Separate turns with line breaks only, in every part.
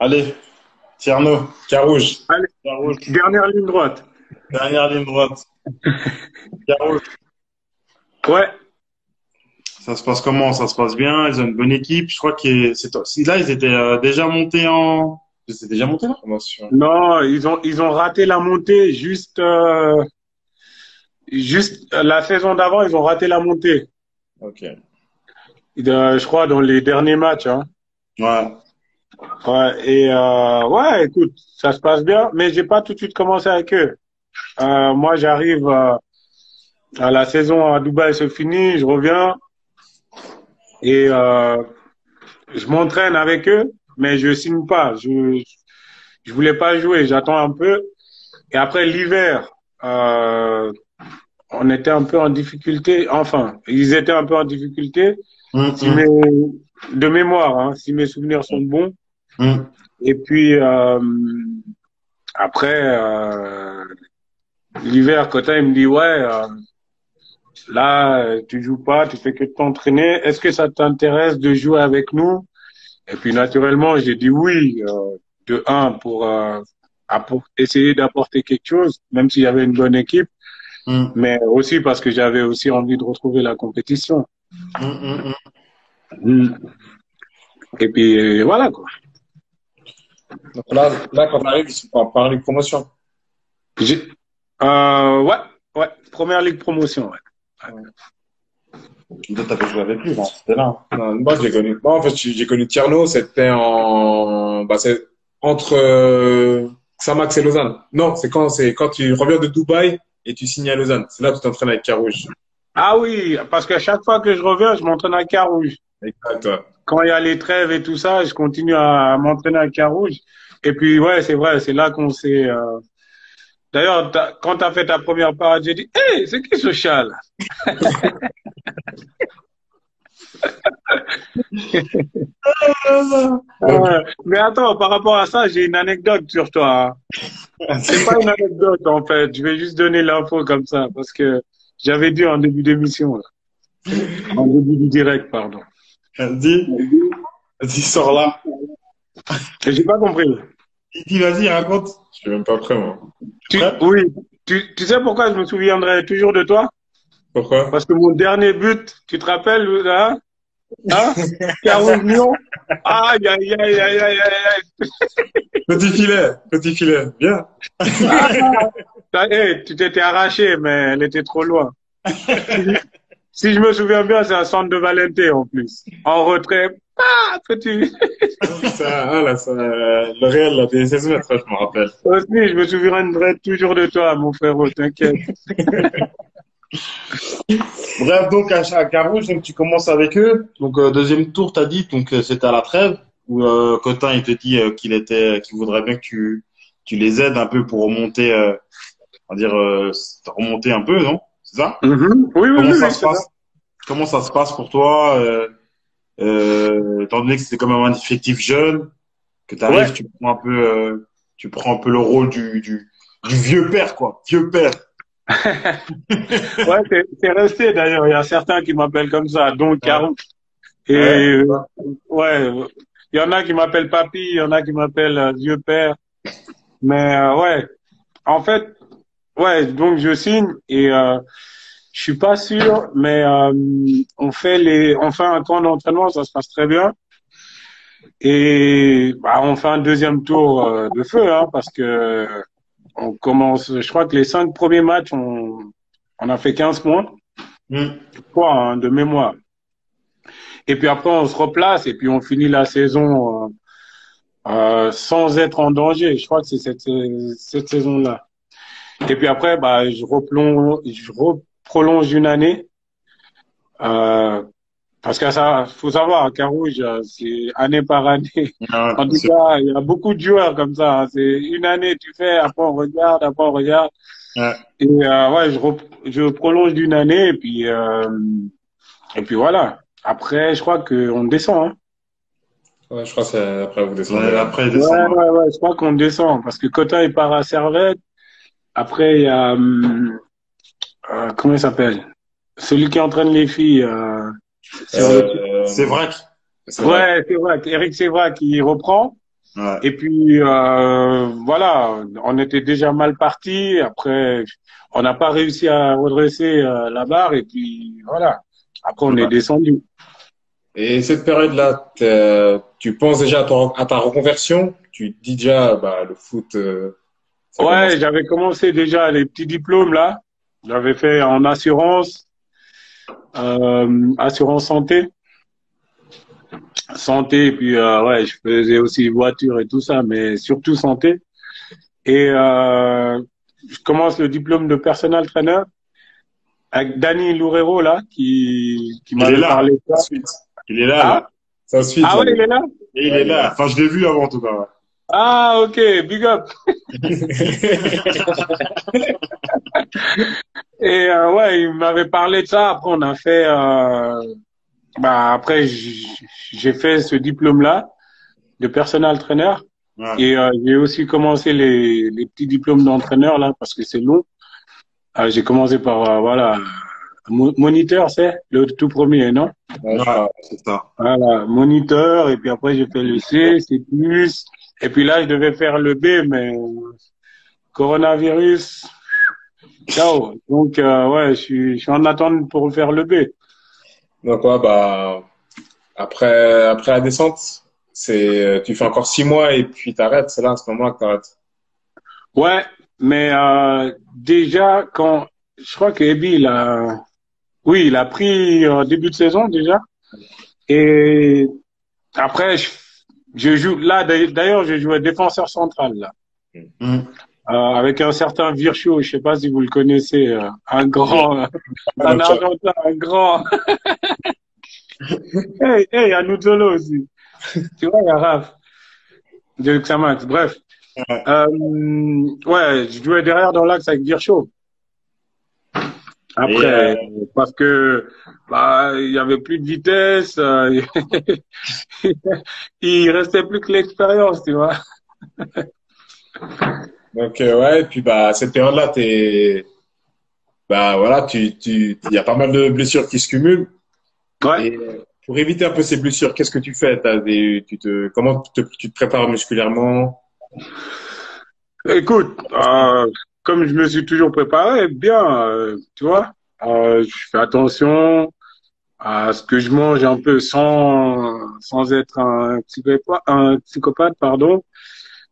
Allez, Tierno, Carouge.
Allez,
Carouge,
dernière ligne droite.
dernière ligne droite. Carouge.
Ouais.
Ça se passe comment? Ça se passe bien? Ils ont une bonne équipe. Je crois que si là, ils étaient déjà montés en. Ils étaient déjà montés là? Promotion.
Non, ils ont raté la montée juste la saison d'avant, ils ont raté la montée.
Ok.
Je crois dans les derniers matchs, hein.
Ouais.
Ouais, et ouais, écoute, ça se passe bien, mais j'ai pas tout de suite commencé avec eux. Moi, j'arrive à la saison à Dubaï se finit, je reviens et je m'entraîne avec eux, mais je signe pas. Je voulais pas jouer, j'attends un peu. Et après l'hiver, on était un peu en difficulté. Enfin, ils étaient un peu en difficulté. Si mes,
Hum.
de mémoire, hein, si mes souvenirs sont bons.
Hum.
Et puis après l'hiver, Cotin il me dit ouais, là tu joues pas, tu fais que t'entraîner. Est-ce que ça t'intéresse de jouer avec nous? Et puis naturellement, j'ai dit oui. De un pour essayer d'apporter quelque chose, même s'il y avait une bonne équipe,
Hum.
mais aussi parce que j'avais aussi envie de retrouver la compétition.
Hum.
Mm. Et puis voilà quoi.
Donc là, quand on arrive, ils sont pas par les promotions.
J'ai- ouais, ouais, première ligue promotion. Ouais.
Ouais. Toi, t'avais joué avec lui, non? C'était là. Non, moi, je l'ai connu. Moi, en fait, j'ai connu Tierno, c'était c'est entre Xamax et Lausanne. Non, c'est quand tu reviens de Dubaï et tu signes à Lausanne. C'est là que tu t'entraînes avec Carouge.
Ah oui, parce qu'à chaque fois que je reviens, je m'entraîne à Carouge.
Exact.
Quand il y a les trêves et tout ça, je continue à m'entraîner à Carouge. Et puis ouais, c'est vrai, c'est là qu'on s'est. D'ailleurs, quand tu as fait ta première parade, j'ai dit, hé, c'est qui ce chat là?
Ok.
Mais attends, par rapport à ça, j'ai une anecdote sur toi, hein. C'est pas une anecdote en fait, je vais juste donner l'info comme ça, parce que j'avais dit en début d'émission, là. En début du direct, pardon.
Vas-y, vas-y, sors là.
Et j'ai pas compris.
Il dit, vas-y, raconte. Je suis même pas prêt, moi. Tu es prêt?
Oui, tu sais pourquoi je me souviendrai toujours de toi?
Pourquoi?
Parce que mon dernier but, tu te rappelles, hein? Hein? Carouge Lyon? Aïe, aïe, aïe, aïe, aïe, aïe,
Petit filet, bien.
aïe. Ah, hey, tu t'étais arraché, mais elle était trop loin. Si je, si je me souviens bien, c'est un centre de Valenté en plus. En retrait, ah, petit.
Ça, ah là, ça, le réel, là, des 16 mètres, je me rappelle.
Aussi, je me souviendrai toujours de toi, mon frérot, t'inquiète.
Bref, donc à Carouge, donc tu commences avec eux. Donc deuxième tour, t'as dit, donc c'était à la trêve où Cotin il te dit qu'il voudrait bien que tu les aides un peu pour remonter, on va dire remonter un peu, non? C'est ça?
Mhm. Oui, oui,
Comment
oui,
ça
oui,
se
c'est ça.
passe? Comment ça se passe pour toi, étant donné que c'était quand même un effectif jeune, que tu arrives,
Ouais,
tu prends un peu le rôle du vieux père, quoi, vieux père.
ouais, c'est resté d'ailleurs. Il y a certains qui m'appellent comme ça, dont
Ouais,
Carouge.
ouais,
Et ouais, il y en a qui m'appellent papy, il y en a qui m'appellent vieux père. Mais ouais, en fait, ouais, donc je signe et je suis pas sûr, mais on fait un camp d'entraînement, ça se passe très bien. Et bah, on fait un deuxième tour de feu, hein, parce que on commence, je crois que les 5 premiers matchs, on a fait 15 points,
hmm,
quoi, hein, de mémoire. Et puis après, on se replace et puis on finit la saison sans être en danger. Je crois que c'est cette saison-là. Et puis après, bah, je reprolonge une année. Euh, Parce que ça, faut savoir, Carouge, c'est année par année.
ouais,
En
bien
tout
sûr.
cas, il y a beaucoup de joueurs comme ça, hein. C'est une année, tu fais, après on regarde.
Ouais,
Et ouais, je prolonge d'une année et puis voilà. Après, je crois qu'on descend, hein.
ouais, je crois que c'est après vous descendez. Ouais, après, ils
Ouais,
descendent. Ouais.
ouais, ouais, je crois qu'on descend parce que Cotin il part à Servette. Après, il y a comment il s'appelle? Celui qui entraîne les filles sur le.
C'est vrai. C'est vrai.
Ouais, c'est vrai. Eric Sévra qui reprend.
Ouais.
Et puis, voilà, on était déjà mal parti. Après, on n'a pas réussi à redresser la barre. Et puis, voilà. Après, on est
Ouais.
descendu.
Et cette période-là, tu penses déjà à ta reconversion? Tu te dis déjà, bah, le foot, ça commence.
Ouais, j'avais commencé déjà les petits diplômes là. J'avais fait en assurance, assurance santé, santé. Et puis, ouais, je faisais aussi voiture et tout ça, mais surtout santé. Et je commence le diplôme de personal trainer avec Danny Loureiro là, qui
Il est
m'avait
là,
parlé de ça.
ensuite. Il est là,
Ah,
là. C'est ensuite,
ah
là.
ouais, il est là?
Et il est là. Enfin, je l'ai vu avant, en tout cas.
Ah, ok, big up. Et ouais, il m'avait parlé de ça. Après, on a fait, bah, après, j'ai fait ce diplôme-là de personal trainer.
Ouais.
Et j'ai aussi commencé les petits diplômes d'entraîneur là, parce que c'est long. J'ai commencé par, voilà, moniteur, c'est le tout premier, non?
Ouais, je crois, c'est ça.
Voilà, moniteur. Et puis après, j'ai fait le C, C+. Et puis là, je devais faire le B, mais coronavirus, ciao. Donc, ouais, je suis en attente pour faire le B.
Donc, ouais, bah, après la descente, tu fais encore 6 mois et puis t'arrêtes. C'est là, à ce moment-là que t'arrêtes.
Ouais, mais déjà, quand je crois que Ebi, oui, il a pris début de saison déjà. Et après, je joue là. D'ailleurs, je jouais défenseur central là,
Mhm.
avec un certain Vircho. Je sais pas si vous le connaissez, un
Yeah.
grand,
Ah,
un
donc, ça-
Argentin, un grand. Hey, hey, il y a Nuzolo aussi. Tu vois, il y a Raph de Xamax. Bref,
ouais.
ouais, je jouais derrière dans l'axe avec Vircho.
Et,
Après, parce que bah il y avait plus de vitesse, il restait plus que l'expérience, tu vois.
donc, ouais, et puis, bah, cette période-là, bah, voilà, il y a pas mal de blessures qui se cumulent.
Ouais.
Et pour éviter un peu ces blessures, qu'est-ce que tu fais? Comment tu te prépares musculairement?
Écoute, comme je me suis toujours préparé, bien, tu vois, je fais attention à ce que je mange un peu sans être un psychopathe, pardon.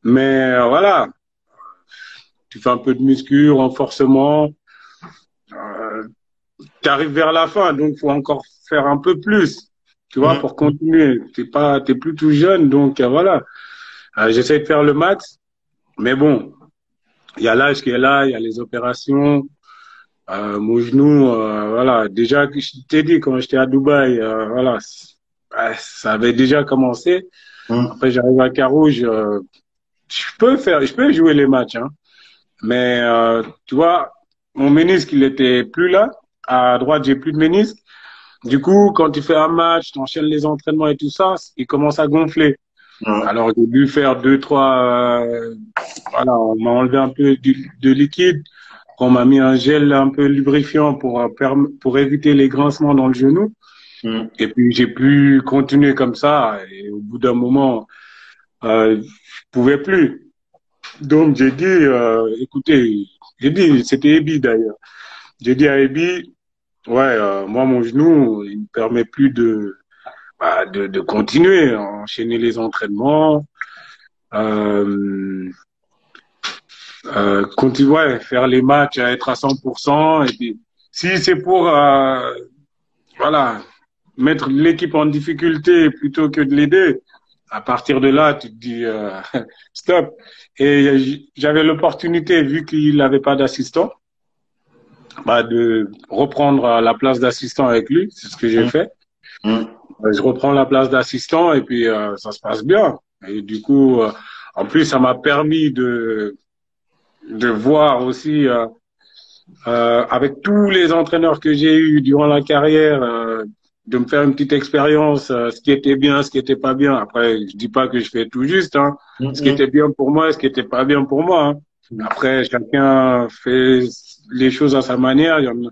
Mais voilà, tu fais un peu de muscu, renforcement. Euh, Tu arrives vers la fin, donc faut encore faire un peu plus, tu vois,
Mhm.
pour continuer. T'es plus tout jeune, donc voilà. J'essaie de faire le max, mais bon, il y a l'âge qui est là, il y a les opérations. Mon genou, voilà. Déjà, je t'ai dit quand j'étais à Dubaï, voilà, ça avait déjà commencé.
Mhm.
Après, j'arrive à Carouge, je peux jouer les matchs, hein, mais tu vois, mon ménisque, il était plus là. À droite, j'ai plus de ménisque. Du coup, quand tu fais un match, tu enchaînes les entraînements et tout ça, il commence à gonfler.
Ouais.
Alors, j'ai dû faire deux, trois, voilà, on m'a enlevé un peu de liquide, on m'a mis un gel un peu lubrifiant pour éviter les grincements dans le genou.
Mhm.
Et puis, j'ai pu continuer comme ça. Et au bout d'un moment, je pouvais plus. Donc, j'ai dit, écoutez, j'ai dit, c'était Ebi d'ailleurs. J'ai dit à Ebi, ouais, moi, mon genou, il me permet plus de continuer, enchaîner les entraînements, euh, continuer, ouais, faire les matchs, à être à 100%. Et puis, si c'est pour, voilà, mettre l'équipe en difficulté plutôt que de l'aider, à partir de là, tu te dis, stop. Et j'avais l'opportunité, vu qu'il n'avait pas d'assistant, bah, de reprendre la place d'assistant avec lui. C'est ce que j'ai fait.
Mhm.
Je reprends la place d'assistant et puis ça se passe bien. Et du coup, en plus, ça m'a permis de voir aussi, avec tous les entraîneurs que j'ai eus durant la carrière, de me faire une petite expérience, ce qui était bien, ce qui était pas bien. Après, je dis pas que je fais tout juste, hein. Ce qui
Mhm.
était bien pour moi, ce qui était pas bien pour moi, hein. Après, chacun fait les choses à sa manière. Il y en a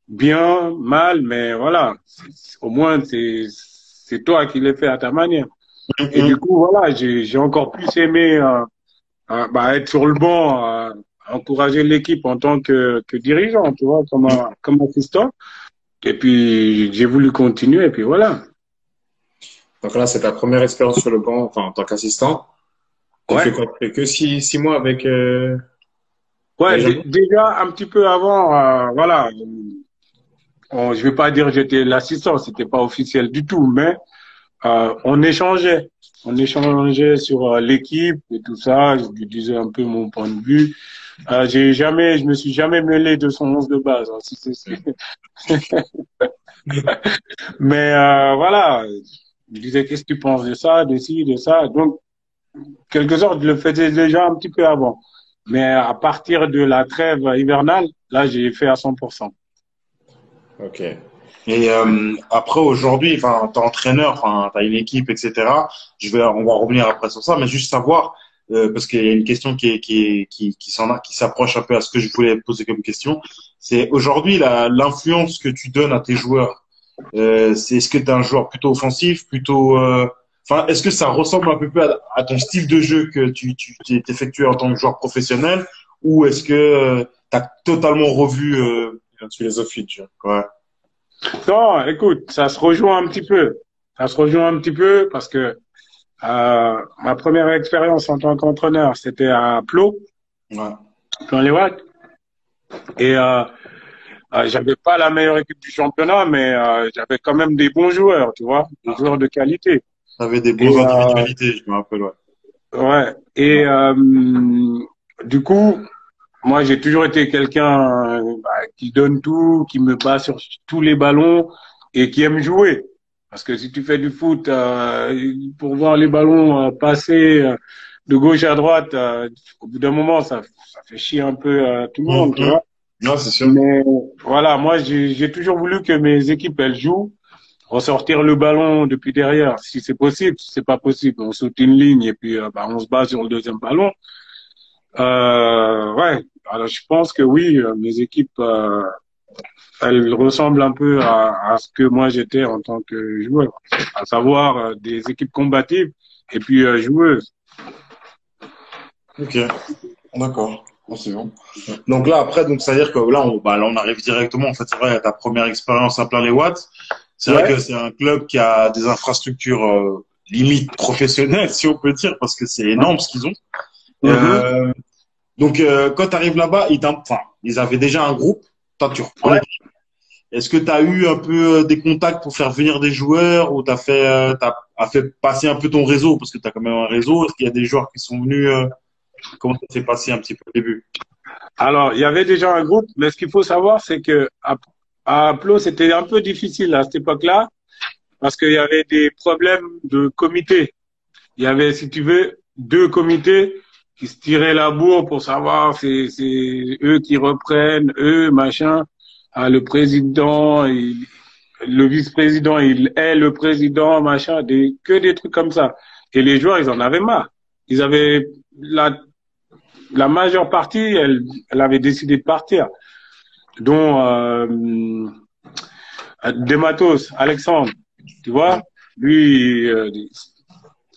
bien, mal, mais voilà. Au moins, c'est toi qui les fais à ta manière. Et du coup, voilà, j'ai encore plus aimé être sur le banc, encourager l'équipe en tant que dirigeant, tu vois, comme assistant. Et puis, j'ai voulu continuer, et puis voilà.
Donc là, c'est ta première expérience sur le banc, enfin, en tant qu'assistant. Tu as fait
Ouais.
quoi? Tu as fait que 6 mois avec
Ouais,
Benjamin?
déjà un petit peu avant, voilà, je vais pas dire que j'étais l'assistant, c'était pas officiel du tout, mais on échangeait sur l'équipe et tout ça. Je lui disais un peu mon point de vue. Je me suis jamais mêlé de son 11 de base, hein, si mais voilà, je disais qu'est-ce que tu penses de ça, de ci, de ça. Donc quelque sorte, je le faisais déjà un petit peu avant. Mais à partir de la trêve hivernale, là, j'ai fait à 100%.
Ok. Et après aujourd'hui, enfin, t'es entraîneur, enfin, t'as une équipe, etc. On va revenir après sur ça, mais juste savoir parce qu'il y a une question qui s'approche un peu à ce que je voulais poser comme question. C'est aujourd'hui l'influence que tu donnes à tes joueurs. Est-ce que t'es un joueur plutôt offensif, plutôt, enfin, est-ce que ça ressemble un peu à ton style de jeu que tu effectué en tant que joueur professionnel, ou est-ce que t'as totalement revu la philosophie de jeu? Ouais.
Non, écoute, ça se rejoint un petit peu. Ça se rejoint un petit peu parce que ma première expérience en tant qu'entraîneur, c'était à Plo,
Ouais.
dans les Watts. Et j'avais pas la meilleure équipe du championnat, mais j'avais quand même des bons joueurs, tu vois, des joueurs de qualité.
T'avais des
Et
bons individualités, je me rappelle, ouais.
ouais. Et du coup, moi, j'ai toujours été quelqu'un qui donne tout, qui me bat sur tous les ballons et qui aime jouer. Parce que si tu fais du foot pour voir les ballons passer de gauche à droite, au bout d'un moment, ça fait chier un peu tout le monde, tu vois.
Non, c'est sûr.
Mais voilà, moi, j'ai toujours voulu que mes équipes, elles jouent, ressortir le ballon depuis derrière, si c'est possible. Si c'est pas possible, on saute une ligne et puis on se bat sur le deuxième ballon. Ouais, alors je pense que oui, mes équipes, elles ressemblent un peu à ce que moi j'étais en tant que joueur, à savoir des équipes combatives et puis joueuses.
Ok, d'accord. Bon, c'est bon. Donc là, après, donc, c'est-à-dire que là, on arrive directement, en fait, c'est vrai, à ta première expérience à plein les watts. C'est vrai
Ouais.
que c'est un club qui a des infrastructures limite professionnelles, si on peut dire, parce que c'est énorme ce qu'ils ont.
Mhm.
Euh, donc, quand tu arrives là-bas, enfin, ils avaient déjà un groupe. Toi, tu reprends
Ouais.
l'équipe. Est-ce que tu as eu un peu des contacts pour faire venir des joueurs ou t'as fait passer un peu ton réseau parce que tu as quand même un réseau? Est-ce qu'il y a des joueurs qui sont venus comment ça s'est passé un petit peu au début?
Alors, il y avait déjà un groupe, mais ce qu'il faut savoir, c'est que à Plo, c'était un peu difficile à cette époque-là parce qu'il y avait des problèmes de comité. Il y avait, si tu veux, deux comités qui se tiraient la bourre pour savoir c'est eux qui reprennent, eux, machin. Ah, le président, le vice-président, il est le président, machin, que des trucs comme ça. Et les joueurs, ils en avaient marre. Ils avaient la majeure partie, elle avait décidé de partir, dont Dematos, Alexandre, tu vois, lui,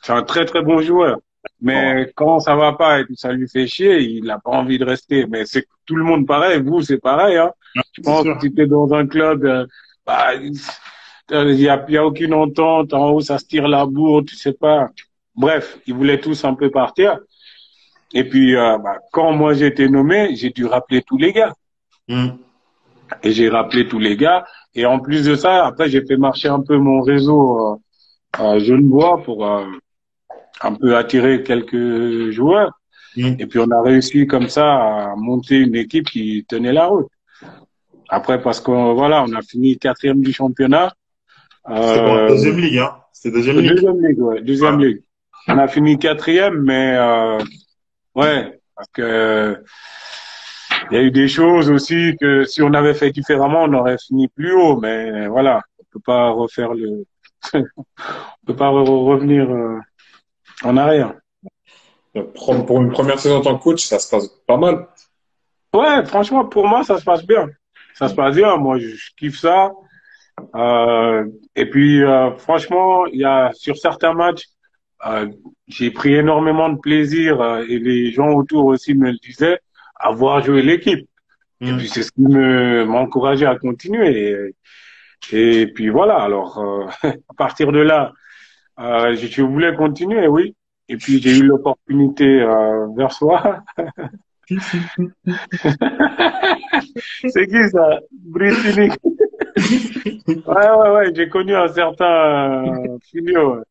c'est un très très bon joueur.
Bon,
Mais quand ça va pas et que ça lui fait chier, il n'a pas envie de rester. Mais c'est tout le monde pareil, vous c'est pareil. Hein.
ouais,
Je
c'est
pense que
sûr.
si tu es dans un club, il y a aucune entente, en haut ça se tire la bourre, tu sais pas. Bref, ils voulaient tous un peu partir. Et puis quand moi j'ai été nommé, j'ai dû rappeler tous les gars.
Hmm.
Et j'ai rappelé tous les gars. Et en plus de ça, après j'ai fait marcher un peu mon réseau Genevois pour un peu attirer quelques joueurs.
Hmm.
Et puis on a réussi comme ça à monter une équipe qui tenait la route. Après, parce qu'on voilà, on a fini quatrième du championnat.
C'était quoi?
Euh,
Deuxième ligue, hein? C'était deuxième ligue.
Deuxième ligue, ouais, deuxième
Ouais.
ligue. On a fini quatrième, mais ouais, parce que il y a eu des choses aussi que si on avait fait différemment, on aurait fini plus haut. Mais voilà, on peut pas refaire on peut pas revenir en arrière.
Pour une première saison en tant que coach, ça se passe pas mal.
Ouais, franchement, pour moi, ça se passe bien. Ça se passe bien. Moi, je kiffe ça. Et puis, franchement, il y a sur certains matchs, euh, j'ai pris énormément de plaisir et les gens autour aussi me le disaient à voir jouer l'équipe. Et
Hmm.
puis c'est ce qui m'a encouragé à continuer. Et puis voilà. Alors à partir de là, je voulais continuer, oui. Et puis j'ai eu l'opportunité vers soi. C'est qui ça? Brittany. Ouais. J'ai connu un certain Filio.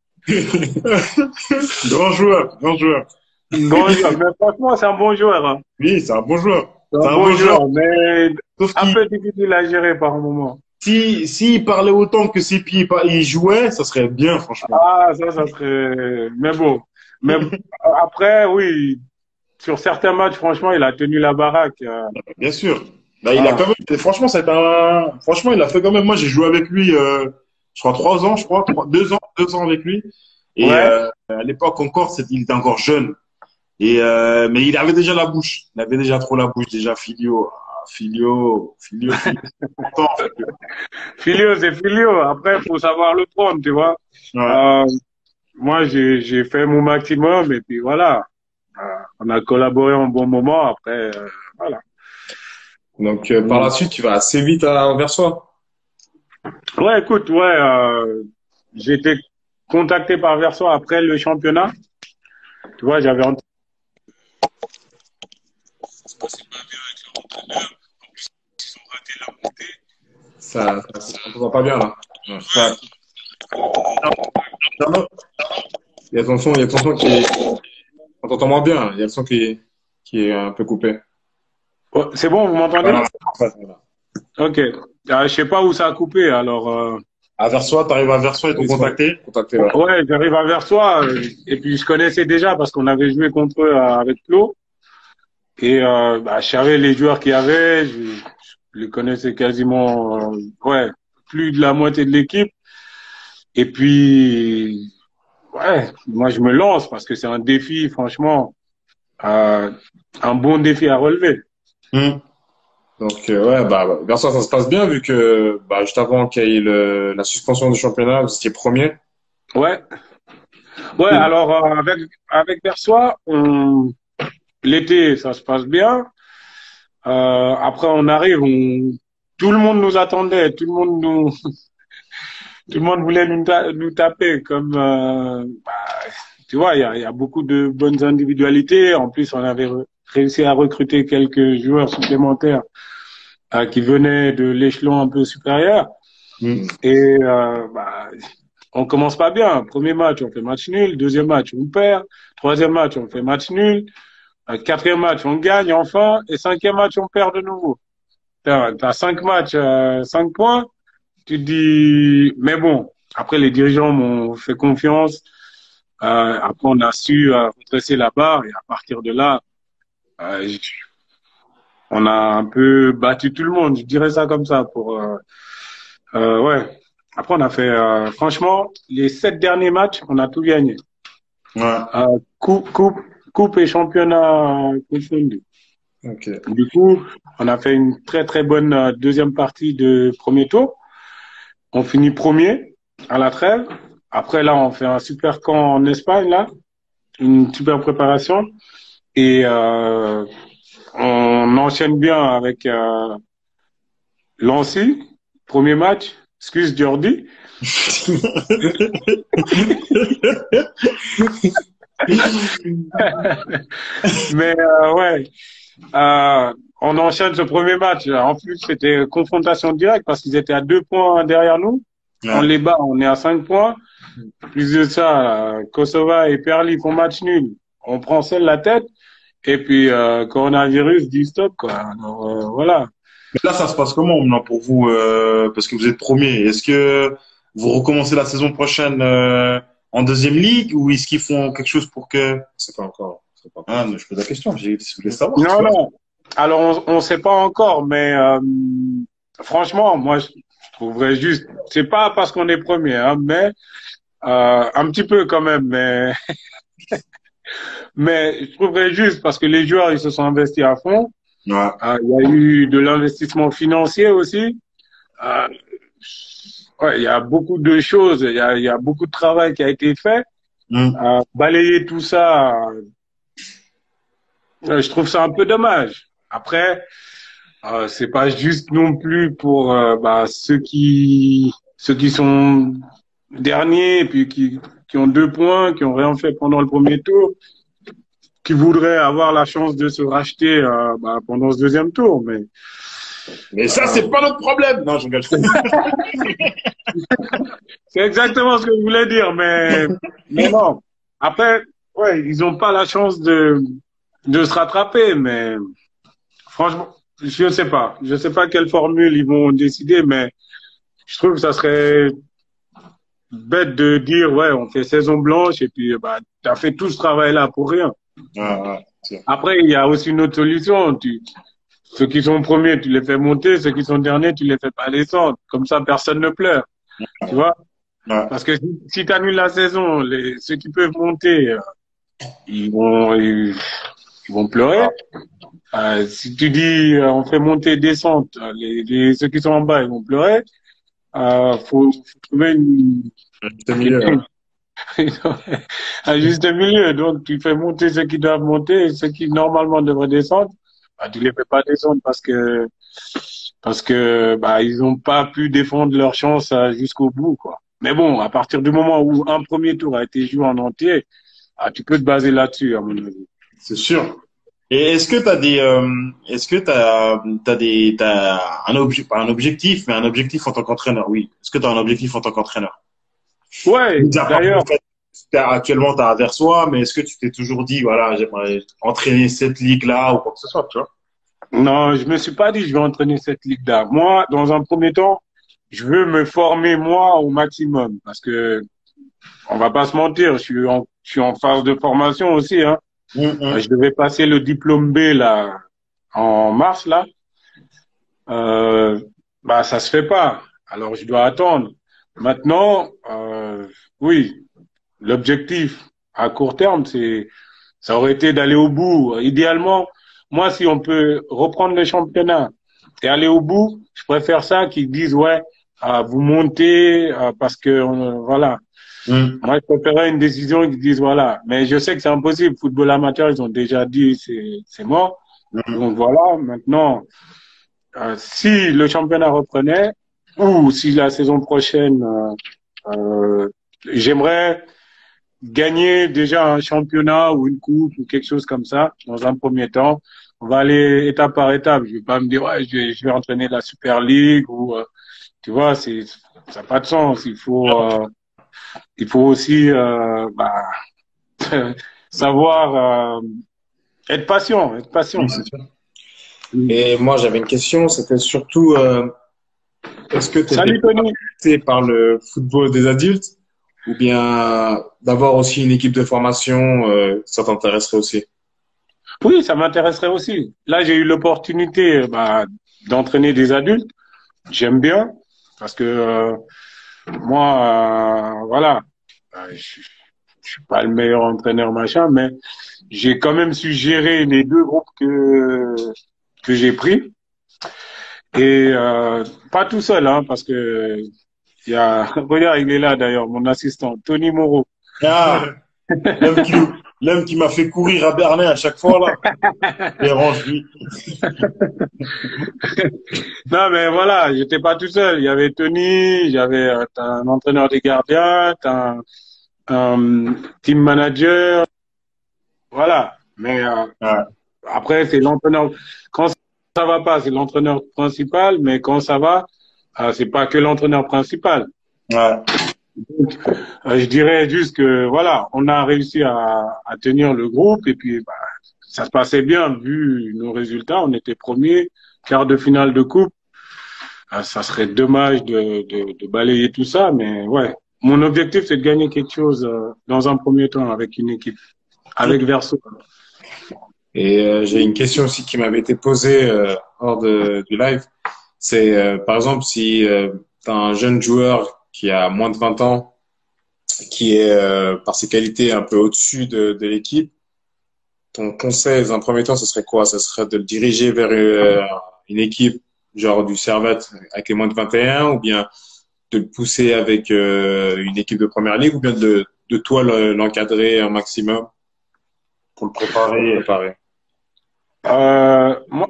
Grand joueur, grand joueur.
Bon joueur. Mais franchement, c'est un bon joueur. Hein.
Oui, c'est un bon joueur.
C'est
C'est
un
un
bon
bon joueur.
joueur, mais
Sauf
un
qu'il,
peu difficile à gérer par moment.
s'il parlait autant que ses pieds, il jouait, ça serait bien, franchement.
Ah, ça serait. Mais bon. Mais après, oui, sur certains matchs, franchement, il a tenu la baraque.
Bien sûr. Bah, il a
Ah.
quand même, franchement, franchement, il a fait quand même, moi, j'ai joué avec lui, je crois, 3 ans, je crois, 2 ans avec lui. Et,
Ouais.
à l'époque encore, il était encore jeune. Et, mais il avait déjà la bouche. Il avait déjà trop la bouche, déjà, Filio. Ah, Filio. Attends, Filio.
Filio, c'est Filio. Après, il faut savoir le prendre, tu vois.
Ouais.
Euh, moi, j'ai fait mon maximum et puis voilà. On a collaboré un bon moment. Après, voilà.
Donc, par la suite, tu vas assez vite à Anversois.
Ouais, écoute, ouais, j'ai été contacté par Versoix après le championnat. Tu vois, j'avais entendu. Ça se passait pas bien avec leur entraîneur. En plus, ils ont raté la montée.
On t'entend pas bien, là. Ouais.
Non, non.
Il y a ton son qui on t'entend moins bien. Il y a le son qui est un peu coupé.
Oh, c'est bon, vous m'entendez?
Voilà. Voilà.
Ok. Je sais pas où ça a coupé, alors.
À Versoix, t'arrives à Versoix, ils t'ont contacté.
Contacté, ouais.
Ouais, j'arrive à Versoix et puis je connaissais déjà parce qu'on avait joué contre eux avec Flo et je savais les joueurs qu'il y avait, je les connaissais quasiment, ouais, plus de la moitié de l'équipe. Et puis, ouais, moi je me lance parce que c'est un défi, franchement, euh, un bon défi à relever.
Hmm.
Donc, ouais, Versoix, ça se passe bien vu que, juste avant qu'il y ait la suspension du championnat, vous étiez premier.
Ouais, ouais. Alors avec Versoix, l'été ça se passe bien. Après on arrive, tout le monde nous attendait, tout le monde voulait nous taper comme tu vois, il y a beaucoup de bonnes individualités. En plus, on avait réussi à recruter quelques joueurs supplémentaires qui venaient de l'échelon un peu supérieur.
Hmm.
Et on commence pas bien. Premier match, on fait match nul. Deuxième match, on perd. Troisième match, on fait match nul. Quatrième match, on gagne enfin. Et cinquième match, on perd de nouveau. T'as 5 matchs, 5 points. Tu te dis, mais bon, après les dirigeants m'ont fait confiance. Après, on a su redresser la barre et à partir de là, euh, on a un peu battu tout le monde. Je dirais ça comme ça pour ouais. Après, on a fait franchement les 7 derniers matchs, on a tout gagné.
Ouais.
Coupe et championnat confondus.
Ok.
Du coup, on a fait une très très bonne deuxième partie de premier tour. On finit premier à la trêve. Après, là, on fait un super camp en Espagne, là, une super préparation. Et on enchaîne bien avec Lancy, premier match. Excuse Jordi. Mais ouais, on enchaîne ce premier match. En plus, c'était confrontation directe parce qu'ils étaient à 2 points derrière nous.
Ouais.
On les bat, on est à 5 points. Plus de ça, Kosova et Perli font match nul. On prend celle la tête. Et puis, coronavirus dit stop, quoi. Alors, voilà.
Mais là, ça se passe comment maintenant pour vous, parce que vous êtes premier? Est-ce que vous recommencez la saison prochaine en deuxième ligue ou est-ce qu'ils font quelque chose pour que...
C'est pas encore. C'est pas encore.
Ah, mais je pose la question, je voulais savoir. tu
Non,
vois.
non. Alors, on sait pas encore, mais franchement, moi, je trouverais juste. C'est pas parce qu'on est premier, hein, mais un petit peu quand même, mais mais je trouverais juste parce que les joueurs ils se sont investis à fond.
Ouais.
Il y a eu de l'investissement financier aussi. Euh, ouais, il y a beaucoup de choses, il y a beaucoup de travail qui a été fait. Balayer tout ça, je trouve ça un peu dommage. Après, c'est pas juste non plus pour ceux qui sont derniers et puis qui ont 2 points, qui ont rien fait pendant le premier tour, qui voudraient avoir la chance de se racheter pendant ce deuxième tour.
Mais ça, c'est pas notre problème. Non, je rigole.
C'est exactement ce que je voulais dire, mais non. Après, ouais, ils n'ont pas la chance de se rattraper, mais franchement, je sais pas. Je sais pas quelle formule ils vont décider, mais je trouve que ça serait bête de dire, ouais, on fait saison blanche et puis, t'as fait tout ce travail-là pour rien. Après, il y a aussi une autre solution. Ceux qui sont premiers, tu les fais monter. Ceux qui sont derniers, tu les fais pas descendre. Comme ça, personne ne pleure. Tu vois? Parce que si tu annules la saison, ceux qui peuvent monter, ils vont pleurer. Si tu dis on fait monter descente, ceux qui sont en bas ils vont pleurer. Faut trouver un juste milieu. Donc tu fais monter ceux qui doivent monter et ceux qui normalement devraient descendre, tu les fais pas descendre parce que ils n'ont pas pu défendre leur chance jusqu'au bout, quoi. Mais bon, à partir du moment où un premier tour a été joué en entier, tu peux te baser là-dessus, à mon avis.
C'est sûr. Et est-ce que t'as pas un objectif, mais un objectif en tant qu'entraîneur, oui. Est-ce que t'as un objectif en tant qu'entraîneur?
Ouais, d'ailleurs.
Actuellement, t'as Versoix, mais est-ce que tu t'es toujours dit, voilà, j'aimerais entraîner cette ligue-là ou quoi que ce soit, tu vois?
Non, je me suis pas dit, je vais entraîner cette ligue-là. Moi, dans un premier temps, je veux me former, moi, au maximum. Parce que, on va pas se mentir, je suis en phase de formation aussi, hein. Je devais passer le diplôme B là en mars là. Ça se fait pas. Alors je dois attendre. Maintenant, oui, l'objectif à court terme, ça aurait été d'aller au bout. Idéalement, moi, si on peut reprendre le championnat et aller au bout, je préfère ça qu'ils disent ouais, vous montez parce que voilà. Moi, je préférerais une décision qui disent voilà. Mais je sais que c'est impossible. Football amateur, ils ont déjà dit c'est mort. Donc voilà. Maintenant, si le championnat reprenait ou si la saison prochaine, j'aimerais gagner déjà un championnat ou une coupe ou quelque chose comme ça dans un premier temps. On va aller étape par étape. Je vais pas me dire ouais, je vais entraîner la Super League ou tu vois, ça n'a pas de sens. Il faut aussi savoir être patient, être patient.
Oui, c'est sûr. Et moi, j'avais une question, c'était surtout est-ce que tu étais intéressé par le football des adultes ou bien d'avoir aussi une équipe de formation, ça t'intéresserait aussi?
Oui, ça m'intéresserait aussi. Là, j'ai eu l'opportunité d'entraîner des adultes. J'aime bien parce que moi, voilà, je suis pas le meilleur entraîneur machin, mais j'ai quand même su gérer les 2 groupes que j'ai pris et pas tout seul, hein, parce que regarde, il est là d'ailleurs, mon assistant, Tony Moreau.
Ah, l'homme qui m'a fait courir à Berlin à chaque fois là. Dérange-lui.
Non, mais voilà, j'étais pas tout seul. Il y avait Tony, j'avais un entraîneur des gardiens, un team manager, voilà. Mais après, c'est l'entraîneur. Quand ça va pas, c'est l'entraîneur principal, mais quand ça va, c'est pas que l'entraîneur principal. Donc, je dirais juste que voilà, on a réussi à tenir le groupe et puis ça se passait bien vu nos résultats. On était premiers, quart de finale de coupe. Ça serait dommage de balayer tout ça, mais ouais. Mon objectif, c'est de gagner quelque chose dans un premier temps avec une équipe, avec Verso.
Et j'ai une question aussi qui m'avait été posée hors du live. C'est par exemple si tu as un jeune joueur qui a moins de 20 ans, qui est par ses qualités un peu au-dessus de l'équipe, ton conseil dans un premier temps, ce serait quoi? Ce serait de le diriger vers une équipe genre du Servette avec les moins de 21 ou bien de le pousser avec une équipe de première ligue ou bien de de toi l'encadrer un maximum
Pour le préparer.
préparer.
Moi,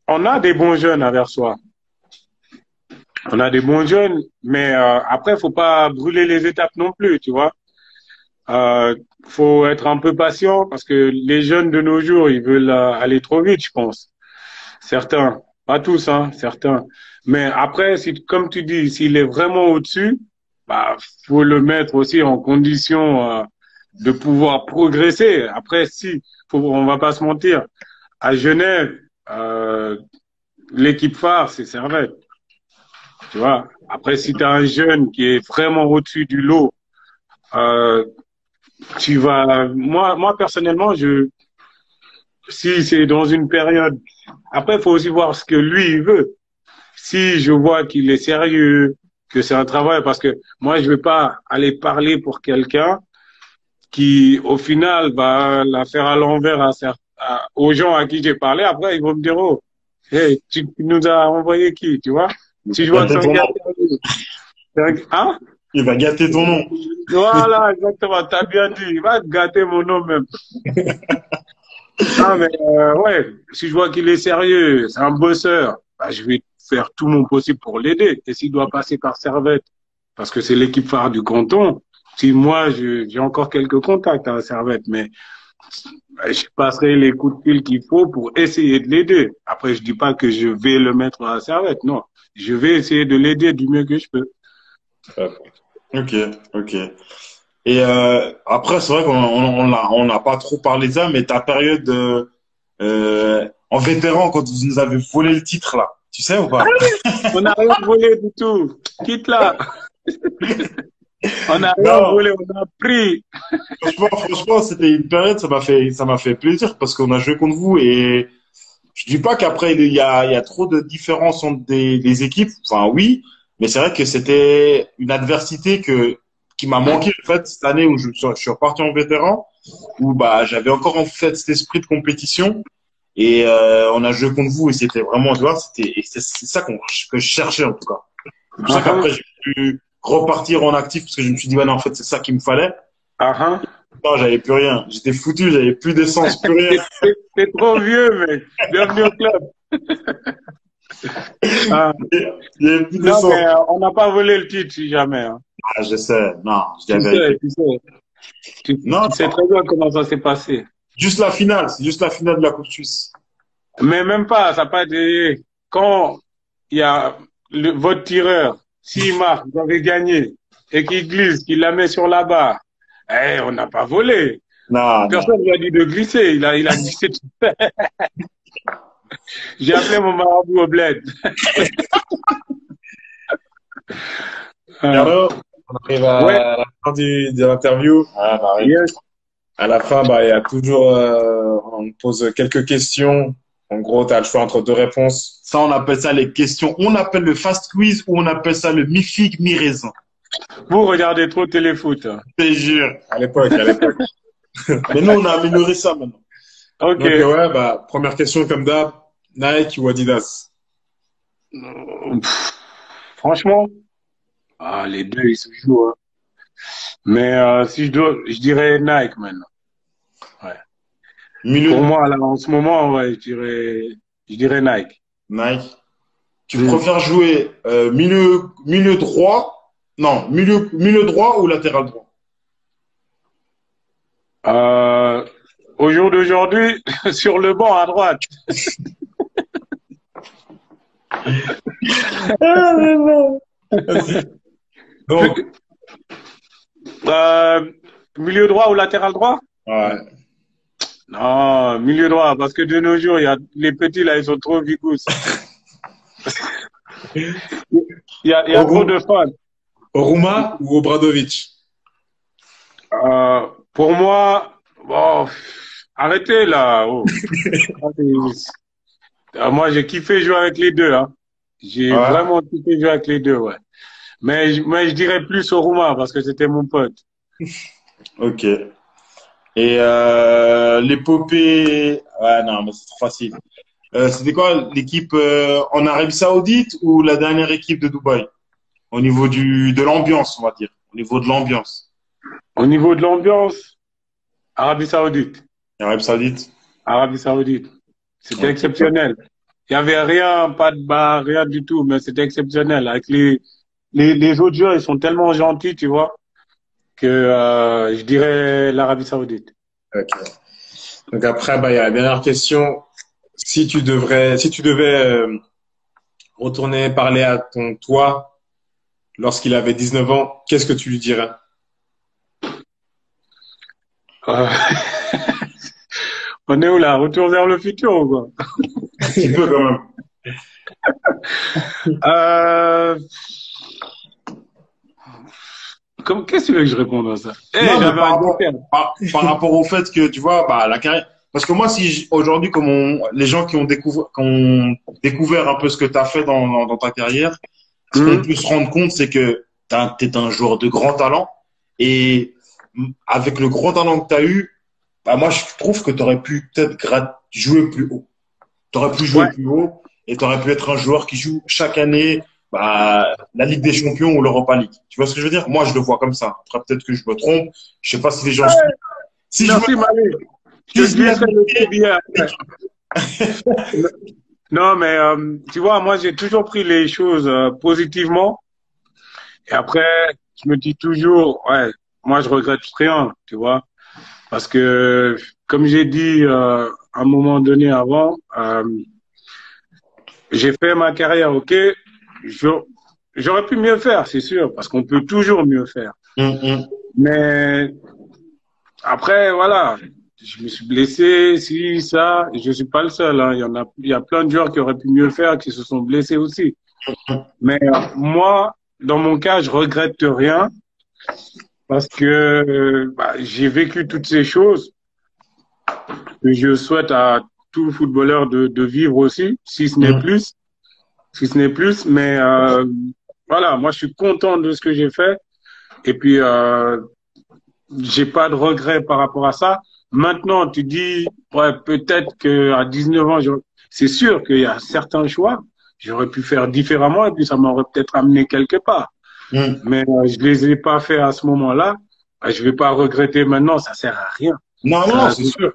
on a des bons jeunes à Versoix. On a des bons jeunes, mais après, faut pas brûler les étapes non plus, tu vois. Faut être un peu patient parce que les jeunes de nos jours, ils veulent aller trop vite, je pense. Certains, pas tous, hein, certains. Mais après, si, comme tu dis, s'il est vraiment au-dessus, bah, faut le mettre aussi en condition de pouvoir progresser. Après, si, on va pas se mentir, à Genève, l'équipe phare, c'est Servette. Tu vois. Après, si tu as un jeune qui est vraiment au-dessus du lot, euh, tu vas. Moi personnellement, si c'est dans une période. Après, il faut aussi voir ce que lui il veut. Si je vois qu'il est sérieux, que c'est un travail, parce que moi, je vais pas aller parler pour quelqu'un qui, au final, va la faire à l'envers aux gens à qui j'ai parlé. Après, ils vont me dire, oh, hey, tu nous as envoyé qui, tu vois? Si je vois que c'est un gars sérieux. Hein?
Il va gâter ton nom.
Voilà, exactement. T'as bien dit. Il va gâter mon nom même. Ah, mais ouais, si je vois qu'il est sérieux, c'est un bosseur, bah, je vais faire tout mon possible pour l'aider. Et s'il doit passer par Servette, parce que c'est l'équipe phare du canton, si moi, j'ai encore quelques contacts à Servette, mais bah, je passerai les coups de fil qu'il faut pour essayer de l'aider. Après, je dis pas que je vais le mettre à Servette, non. Je vais essayer de l'aider du mieux que je peux.
Ok, ok. Et après, c'est vrai on n'a pas trop parlé de ça, mais ta période en vétéran quand vous nous avez volé le titre là, tu sais ou pas?
On n'a rien volé du tout. Quitte là. On n'a rien
Non,
volé, on a pris.
franchement, c'était une période, ça m'a fait plaisir parce qu'on a joué contre vous et je dis pas qu'après il y a trop de différences entre des équipes. Enfin, oui, mais c'est vrai que c'était une adversité qui m'a manqué en fait cette année où je suis reparti en vétéran, où bah j'avais encore en fait cet esprit de compétition et on a joué contre vous et c'était vraiment, tu vois, c'est ça que je cherchais en tout cas. C'est pour ça qu'après j'ai pu repartir en actif parce que je me suis dit ouais non en fait c'est ça qu'il me fallait.
Uh-huh.
Non, j'avais plus rien, j'étais foutu, j'avais plus d'essence, plus rien.
T'es trop vieux, mec. Bienvenue au club. Ah.
Il y avait plus
Non,
d'essence.
mais on n'a pas volé le titre, si jamais. Hein.
Ah, je sais, non, je dis la
Tu
vérité.
sais, tu sais.
Non,
Tu sais très bien comment ça s'est passé.
juste la finale, c'est juste la finale de la Coupe Suisse.
Mais même pas, ça n'a pas été. Quand il y a votre tireur, s'il marque, vous avez gagné, et qu'il glisse, qu'il la met sur la barre, on n'a pas volé.
Non, non.
Personne ne lui a dit de glisser. Il a glissé tout seul. J'ai appelé mon marabout au bled.
Alors, on arrive à
Ouais,
la fin de l'interview. Ah, bah, oui.
yes.
À la fin, bah, il y a toujours, on pose quelques questions. En gros, tu as le choix entre deux réponses.
Ça, on appelle ça les questions. On appelle le fast quiz ou on appelle ça le mi-figue, mi-raisin.
Vous regardez trop téléfoot.
Je te jure.
À l'époque, à l'époque.
Mais nous, on a amélioré ça maintenant.
Ok.
Donc, ouais, bah, première question comme d'hab. Nike ou Adidas?
Franchement, les deux, ils se jouent. Hein. Mais si je dirais Nike maintenant. Ouais.
Milieu
Pour
de
moi, là, en ce moment, ouais, je dirais Nike.
Nike. Tu
Mm.
préfères jouer milieu droit? Non, milieu droit ou latéral droit?
Euh, Au jour d'aujourd'hui, sur le banc à droite.
Donc,
Euh, Milieu droit ou latéral droit?
ouais.
Non, milieu droit, parce que de nos jours, les petits là, ils sont trop vigous. Il y a trop de fans.
Oruma ou Obradovic?
Pour moi, bon, arrêtez là. Oh. Moi, j'ai kiffé jouer avec les deux. Hein. J'ai
Ouais.
vraiment kiffé jouer avec les deux, ouais. Mais je dirais plus au Roumain parce que c'était mon pote.
Ok. Et l'épopée. Ouais, non, mais c'est trop facile. C'était quoi l'équipe en Arabie Saoudite ou la dernière équipe de Dubaï? Au niveau de l'ambiance, on va dire. Au niveau de l'ambiance.
Au niveau de l'ambiance, Arabie Saoudite.
Arabie Saoudite.
Arabie Saoudite. C'était
Ok.
exceptionnel. Il y avait rien, pas de bar, rien du tout, mais c'était exceptionnel. Avec les autres joueurs, ils sont tellement gentils, tu vois, que je dirais l'Arabie Saoudite.
Ok. Donc après, bah, il y a la dernière question. Si tu devais retourner parler à ton toi lorsqu'il avait 19 ans, qu'est-ce que tu lui dirais?
Euh, on est où là? Retour vers le futur ou quoi?
Un petit peu quand même.
Euh, qu'est-ce que tu veux que je réponde à ça? Eh,
Non, mais
j'avais un joker.
par rapport au fait que, tu vois, bah, la carrière. Parce que moi, si aujourd'hui, les gens qui ont découvert un peu ce que tu as fait dans ta carrière, ce qu'on
Hum,
peut se rendre compte, c'est que t'es un joueur de grand talent. Et avec le grand talent que tu as eu, bah, moi, je trouve que tu aurais pu peut-être jouer plus haut. Tu aurais pu jouer
ouais.
plus haut et tu aurais pu être un joueur qui joue chaque année bah, la Ligue des Champions ou l'Europa League. Tu vois ce que je veux dire? Moi, je le vois comme ça. Après, peut-être que je me trompe. Je sais pas si les gens. Si je me
Merci, Malik. Je
si
te
je me
glisserai le petit billet après. Non, mais tu vois, moi, j'ai toujours pris les choses positivement. Et après, je me dis toujours, ouais, moi, je regrette rien, tu vois. Parce que, comme j'ai dit à un moment donné avant, j'ai fait ma carrière, ok. Je- J'aurais pu mieux faire, c'est sûr, parce qu'on peut toujours mieux faire.
Hum, hum.
Mais après, voilà, je me suis blessé, si, ça, et je suis pas le seul, hein. Il y a plein de joueurs qui auraient pu mieux faire, qui se sont blessés aussi. Mais moi, dans mon cas, je regrette rien parce que bah, j'ai vécu toutes ces choses que je souhaite à tout footballeur de vivre aussi, si ce n'est
Hum.
plus, si ce n'est plus. Mais voilà, moi, je suis content de ce que j'ai fait et puis j'ai pas de regrets par rapport à ça. Maintenant, tu dis, ouais, peut-être que à 19 ans, c'est sûr qu'il y a certains choix, j'aurais pu faire différemment et puis ça m'aurait peut-être amené quelque part.
Hum.
Mais je les ai pas fait à ce moment-là. Je vais pas regretter maintenant, ça sert à rien.
Non, non,
Ça,
c'est sûr.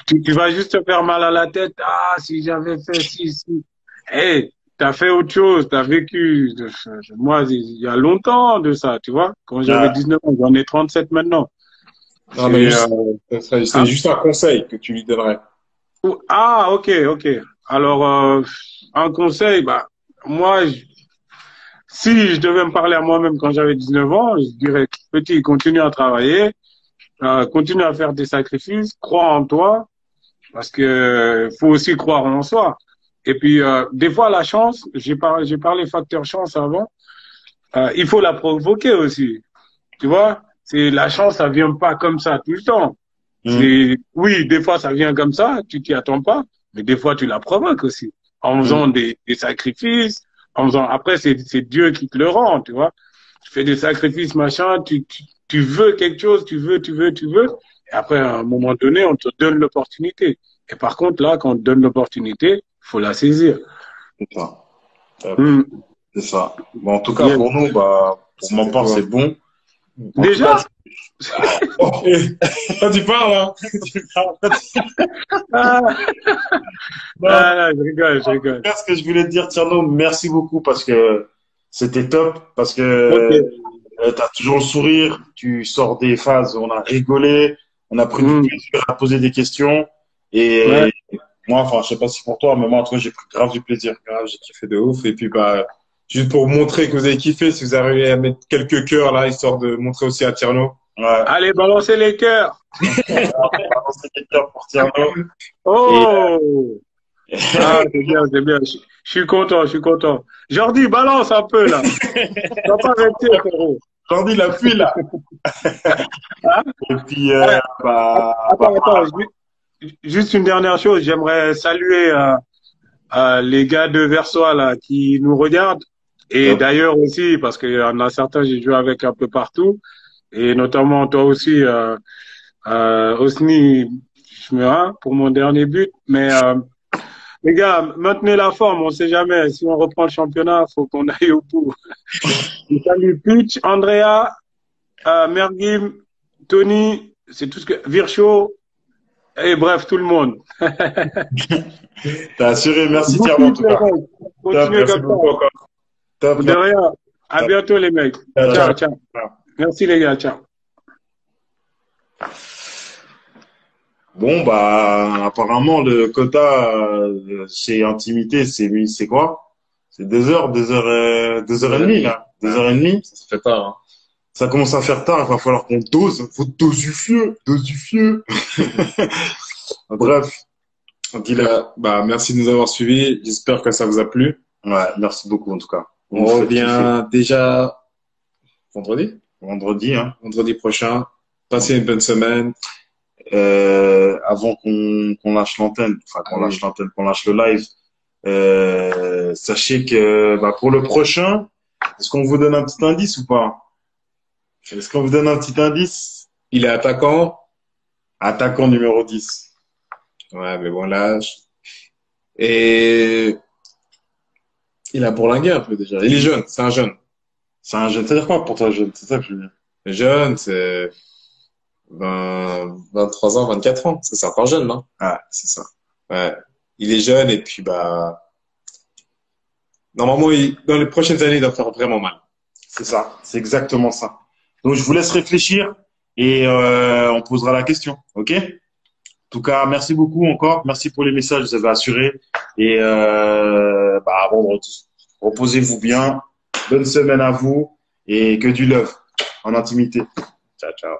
tu vas juste te faire mal à la tête. Ah, si j'avais fait ci, si. Hey, t'as fait autre chose, t'as vécu. Moi, il y a longtemps de ça, tu vois. Quand j'avais
Ouais.
19 ans, j'en ai 37 maintenant.
Non, mais
C'est,
c'est
hein?
juste un conseil que tu lui donnerais.
Ah, ok, ok. Alors, un conseil, bah, moi, si je devais me parler à moi-même quand j'avais 19 ans, je dirais, petit, continue à travailler, continue à faire des sacrifices, crois en toi, parce que faut aussi croire en soi. Et puis, des fois, la chance, j'ai parlé facteur chance avant, il faut la provoquer aussi. Tu vois, c'est la chance, ça vient pas comme ça tout le temps.
Hum,
Oui, des fois, ça vient comme ça, tu t'y attends pas, mais des fois, tu la provoques aussi, en
hum.
faisant des sacrifices, après, c'est Dieu qui te le rend, tu vois. Tu fais des sacrifices, machin, tu veux quelque chose, tu veux, et après, à un moment donné, on te donne l'opportunité. Et par contre, là, quand on te donne l'opportunité, faut la saisir.
C'est ça.
Hmm.
C'est ça. Bon, en tout cas,
Yes.
pour nous, bah, pour ma
C'était
part,
toi.
c'est bon. En tout cas,
Déjà?
Oh, toi, tu parles, hein?
Ah,
non,
ah, là, je rigole, je
en tout
rigole.
cas, ce que je voulais te dire, Tierno, merci beaucoup parce que c'était top, parce
Ok.
que tu as toujours le sourire, tu sors des phases, on a rigolé, on a pris du
Hmm.
plaisir à poser des questions.
Ouais.
Et moi, enfin, je sais pas si pour toi, mais moi, en tout cas, j'ai pris grave du plaisir.
Grave, j'ai kiffé de ouf. Et puis, bah, juste pour montrer que vous avez kiffé, si vous arrivez à mettre quelques cœurs là, histoire de montrer aussi à Tierno.
Ouais.
Allez, balancez les cœurs.
C'est quelqu'un pour Tierno. Et
Oh! Ah, c'est bien, c'est bien. Je suis content, je suis content. Jordi, balance un peu, là. Tu vas pas rester, frérot.
Jordi, la pluie, là.
Hein?
Et puis,
Ouais.
bah,
Attends. Juste une dernière chose. J'aimerais saluer les gars de Versoix, là, qui nous regardent. Et
top.
d'ailleurs aussi, parce qu'il y en a certains, j'ai joué avec un peu partout. Et notamment toi aussi, Osni, je me rends pour mon dernier but. Mais les gars, maintenez la forme, on sait jamais. Si on reprend le championnat, faut qu'on aille au bout. Je salue Pitch, Andrea, Mergim Tony, c'est tout ce que Vircho, et bref, tout le monde.
T'as assuré. Merci
Vous
Thierry en
tous,
tout
les
cas.
mecs.
Top,
Continuez
merci
comme
beaucoup
ça.
encore. Top,
De rien. À
top.
bientôt, les mecs.
Ciao,
Ciao,
ciao.
ciao. Merci, les gars. Ciao.
Bon, bah, apparemment, le quota chez Intimité, c'est quoi? C'est 2 heures, 2 heures et demie, là. 2 heures et demie.
Ça fait tard. Hein.
Ça commence à faire tard, il va falloir qu'on dose. Faut dosifier. Bref.
Bah, merci de nous avoir suivis. J'espère que ça vous a plu.
Ouais, merci beaucoup, en tout cas.
On
nous fait
revient déjà vendredi.
kiffer. Vendredi, hein.
Vendredi prochain. Passez une bonne semaine.
Avant qu'on lâche l'antenne, enfin, qu'on lâche le live, sachez que, bah, pour le prochain, est-ce qu'on vous donne un petit indice ou pas? Est-ce qu'on vous donne un petit indice?
Il est attaquant.
Attaquant numéro 10.
Ouais, mais bon, là. Et il a bourlingué un peu déjà. Il est jeune. C'est un jeune.
C'est un jeune. C'est-à-dire quoi pour toi, jeune? C'est ça que je veux dire.
Jeune, c'est 23 ans, 24 ans. C'est encore jeune, non?
Ah, c'est ça.
Ouais. Il est jeune et puis, bah, normalement, dans les prochaines années, il doit faire vraiment mal.
C'est ça. C'est exactement ça. Donc, je vous laisse réfléchir et on posera la question. OK? En tout cas, merci beaucoup encore. Merci pour les messages, vous avez assuré. Et bah, vendredi. Reposez-vous bien. Bonne semaine à vous et que du love en intimité. Ciao, ciao.